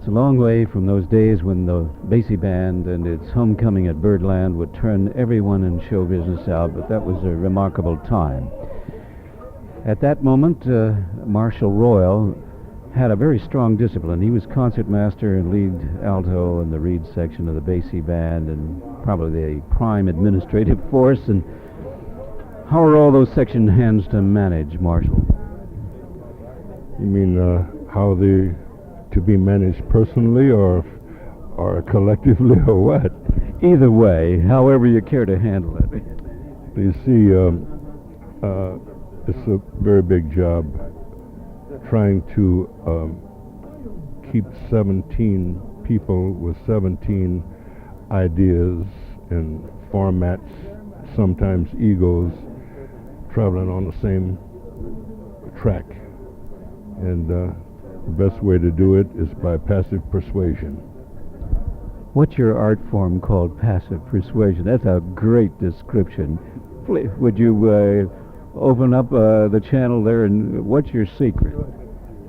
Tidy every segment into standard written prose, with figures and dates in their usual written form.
It's a long way from those days when the Basie Band and its homecoming at Birdland would turn everyone in show business out, but that was a remarkable time. At that moment, Marshal Royal had a very strong discipline. He was concertmaster and lead alto in the reed section of the Basie Band and probably the prime administrative force. And how are all those section hands to manage, Marshal? You mean how they to be managed personally or collectively or what? Either way, however you care to handle it. You see, it's a very big job trying to keep 17 people with 17 ideas and formats, sometimes egos, traveling on the same track. And the best way to do it is by passive persuasion. What's your art form called passive persuasion? That's a great description. Would you open up the channel there, and what's your secret?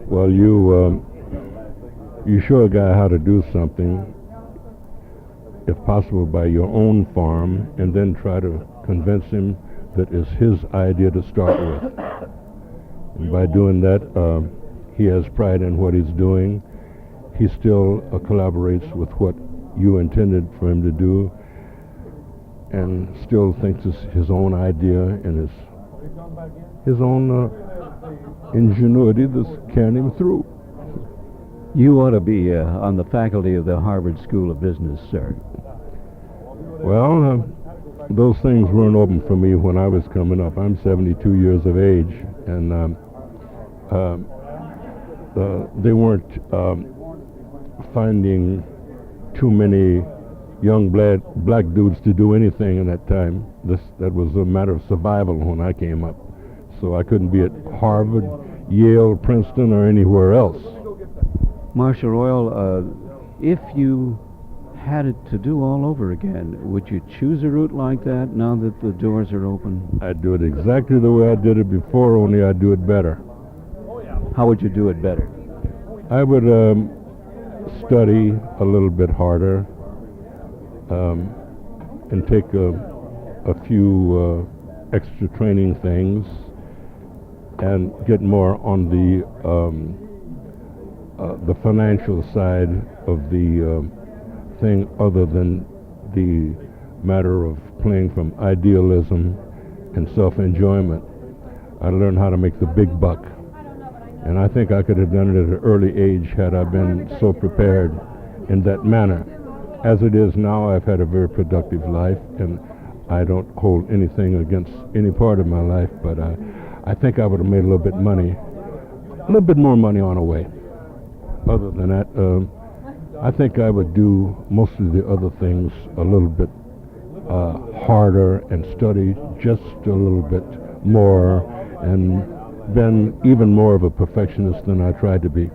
Well, you show a guy how to do something, if possible by your own form, and then try to convince him that it's his idea to start with. And by doing that, he has pride in what he's doing. He still collaborates with what you intended for him to do, and still thinks it's his own idea and his own ingenuity that's carrying him through. You ought to be on the faculty of the Harvard School of Business, sir. Well, those things weren't open for me when I was coming up. I'm 72 years of age, and they weren't finding too many young black dudes to do anything in that time. That was a matter of survival when I came up. So I couldn't be at Harvard, Yale, Princeton, or anywhere else. Marshal Royal, if you had it to do all over again, would you choose a route like that now that the doors are open? I'd do it exactly the way I did it before, only I'd do it better. How would you do it better? I would study a little bit harder and take a few extra training things and get more on the financial side of the thing, other than the matter of playing from idealism and self-enjoyment. I learned how to make the big buck. And I think I could have done it at an early age had I been so prepared in that manner. As it is now, I've had a very productive life, and I don't hold anything against any part of my life, but I think I would have made a little bit more money on the way. Other than that, I think I would do most of the other things a little bit harder and study just a little bit more, and been even more of a perfectionist than I tried to be.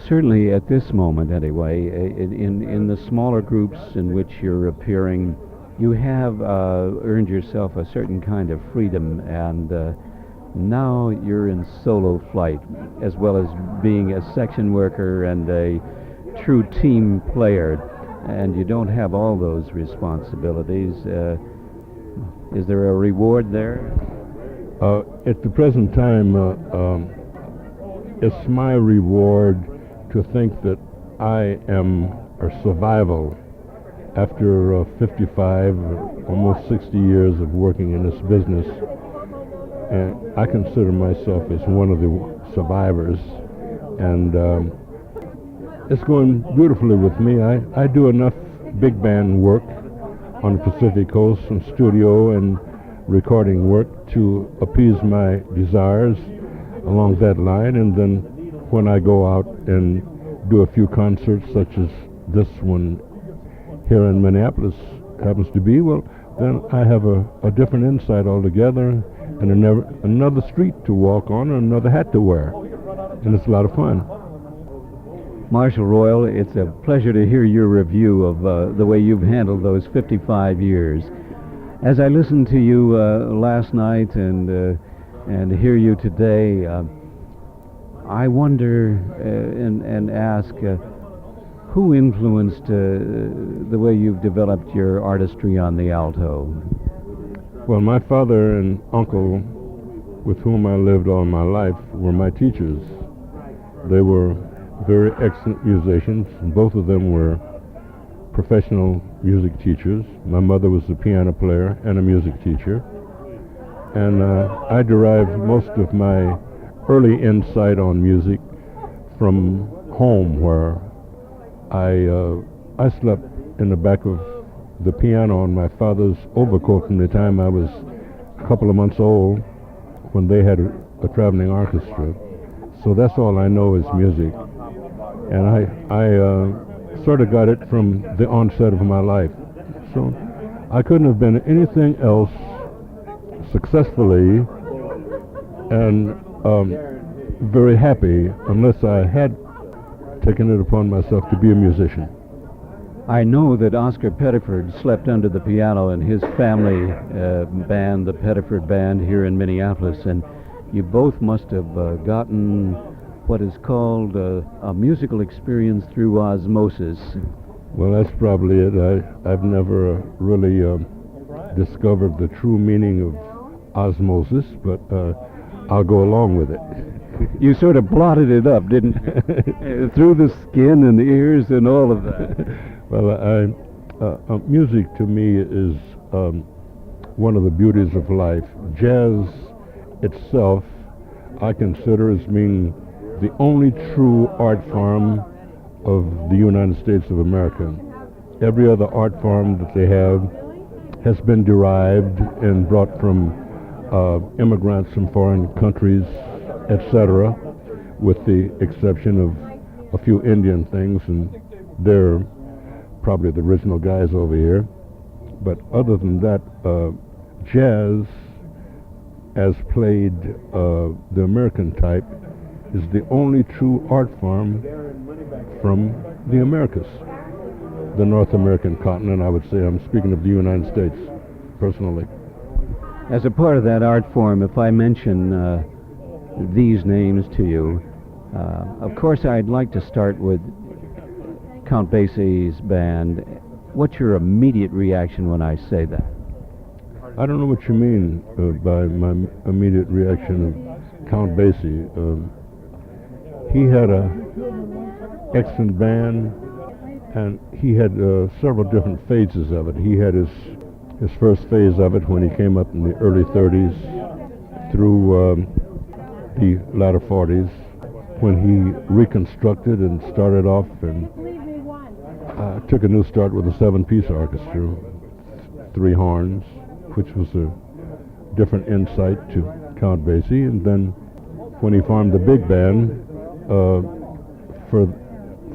Certainly at this moment, anyway, in the smaller groups in which you're appearing, you have earned yourself a certain kind of freedom, and now you're in solo flight, as well as being a section worker and a true team player, and you don't have all those responsibilities. Is there a reward there? At the present time, it's my reward to think that I am a survival after 55, almost 60 years of working in this business. And I consider myself as one of the survivors. And it's going beautifully with me. I do enough big band work on the Pacific Coast and studio and recording work to appease my desires along that line, and then when I go out and do a few concerts such as this one here in Minneapolis happens to be, well, then I have a different insight altogether, and another street to walk on and another hat to wear, and it's a lot of fun. Marshal Royal, it's a pleasure to hear your review of the way you've handled those 55 years. As I listened to you last night and hear you today, I wonder and ask, who influenced the way you've developed your artistry on the alto? Well, my father and uncle, with whom I lived all my life, were my teachers. They were very excellent musicians, and both of them were professional music teachers. My mother was a piano player and a music teacher, and I derived most of my early insight on music from home, where I slept in the back of the piano on my father's overcoat from the time I was a couple of months old, when they had a traveling orchestra. So that's all I know is music, and I sort of got it from the onset of my life. So I couldn't have been anything else successfully and very happy unless I had taken it upon myself to be a musician. I know that Oscar Pettiford slept under the piano in his family band, the Pettiford Band, here in Minneapolis, and you both must have gotten what is called a musical experience through osmosis. Well, that's probably it. I've never really discovered the true meaning of osmosis, but I'll go along with it. You sort of blotted it up, didn't you? Through the skin and the ears and all of that. Well, music to me is one of the beauties of life. Jazz itself, I consider as being the only true art form of the United States of America. Every other art form that they have has been derived and brought from immigrants from foreign countries, etc., with the exception of a few Indian things, and they're probably the original guys over here. But other than that, jazz, as played the American type, is the only true art form from the Americas, the North American continent, I would say. I'm speaking of the United States, personally. As a part of that art form, if I mention these names to you, of course I'd like to start with Count Basie's band. What's your immediate reaction when I say that? I don't know what you mean by my immediate reaction of Count Basie. He had an excellent band, and he had several different phases of it. He had his first phase of it when he came up in the early 30s through the latter 40s, when he reconstructed and started off and took a new start with a 7-piece orchestra, 3 horns, which was a different insight to Count Basie. And then when he formed the big band for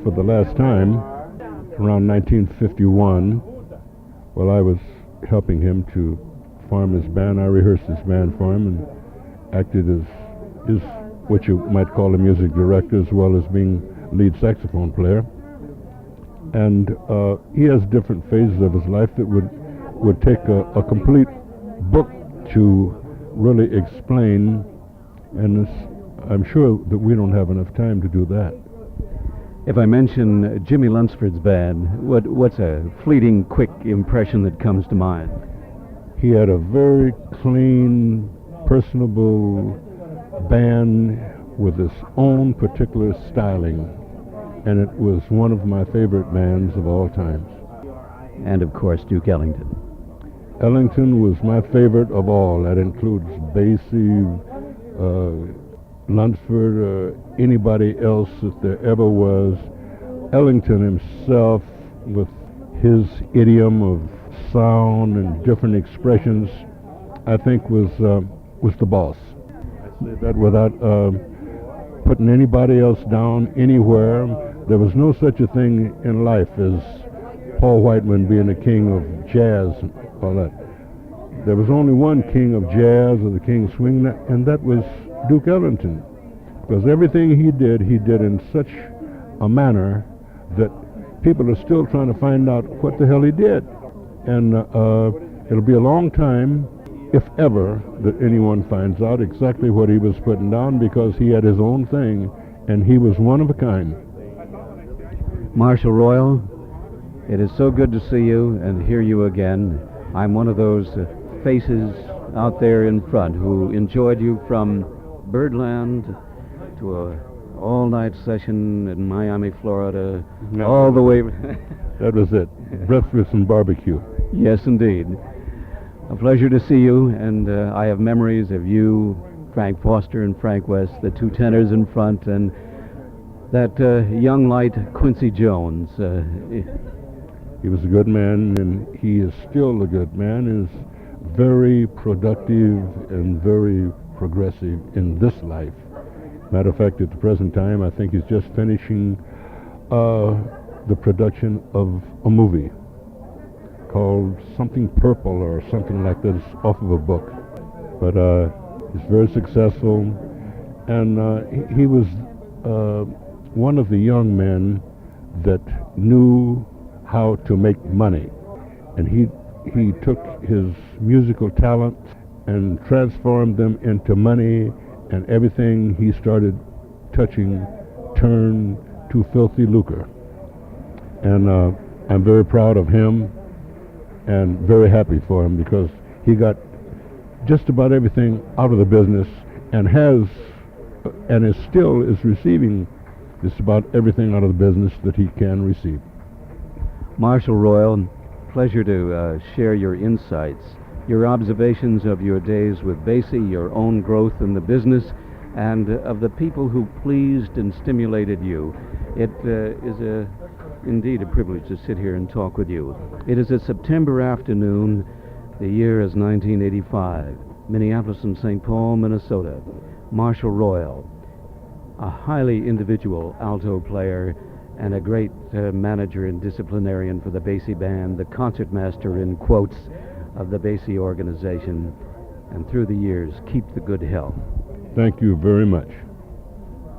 the last time, around 1951, while I was helping him to form his band, I rehearsed his band for him and acted as what you might call a music director, as well as being lead saxophone player. And he has different phases of his life that would take a complete book to really explain, and I'm sure that we don't have enough time to do that. If I mention Jimmy Lunsford's band, what's a fleeting, quick impression that comes to mind? He had a very clean, personable band with his own particular styling, and it was one of my favorite bands of all times. And of course, Duke Ellington. Ellington was my favorite of all. That includes Basie, Lunsford, anybody else that there ever was. Ellington himself, with his idiom of sound and different expressions, I think was the boss. I say that without putting anybody else down anywhere. There was no such a thing in life as Paul Whiteman being the king of jazz and all that. There was only one king of jazz, or the king of swing, and that was Duke Ellington. Because everything he did in such a manner that people are still trying to find out what the hell he did. And it'll be a long time, if ever, that anyone finds out exactly what he was putting down, because he had his own thing, and he was one of a kind. Marshal Royal, it is so good to see you and hear you again. I'm one of those faces out there in front who enjoyed you from Birdland to a all-night session in Miami, Florida, No. all the way. That was it. Breakfast and barbecue. Yes, indeed. A pleasure to see you, and I have memories of you, Frank Foster and Frank West, the two tenors in front, and that young light Quincy Jones. He was a good man, and he is still a good man. Is very productive and very progressive in this life. Matter of fact, at the present time, I think he's just finishing the production of a movie called something Purple or something like that. It's off of a book. But he's very successful, and he was one of the young men that knew how to make money. And he took his musical talent and transformed them into money, and everything he started touching turned to filthy lucre. And I'm very proud of him and very happy for him, because he got just about everything out of the business and still is receiving just about everything out of the business that he can receive. Marshal Royal, pleasure to share your insights, your observations of your days with Basie, your own growth in the business, and of the people who pleased and stimulated you. It is indeed a privilege to sit here and talk with you. It is a September afternoon. The year is 1985. Minneapolis and St. Paul, Minnesota. Marshal Royal, a highly individual alto player and a great manager and disciplinarian for the Basie Band, the concertmaster in quotes of the Basie organization, and through the years, keep the good health. Thank you very much.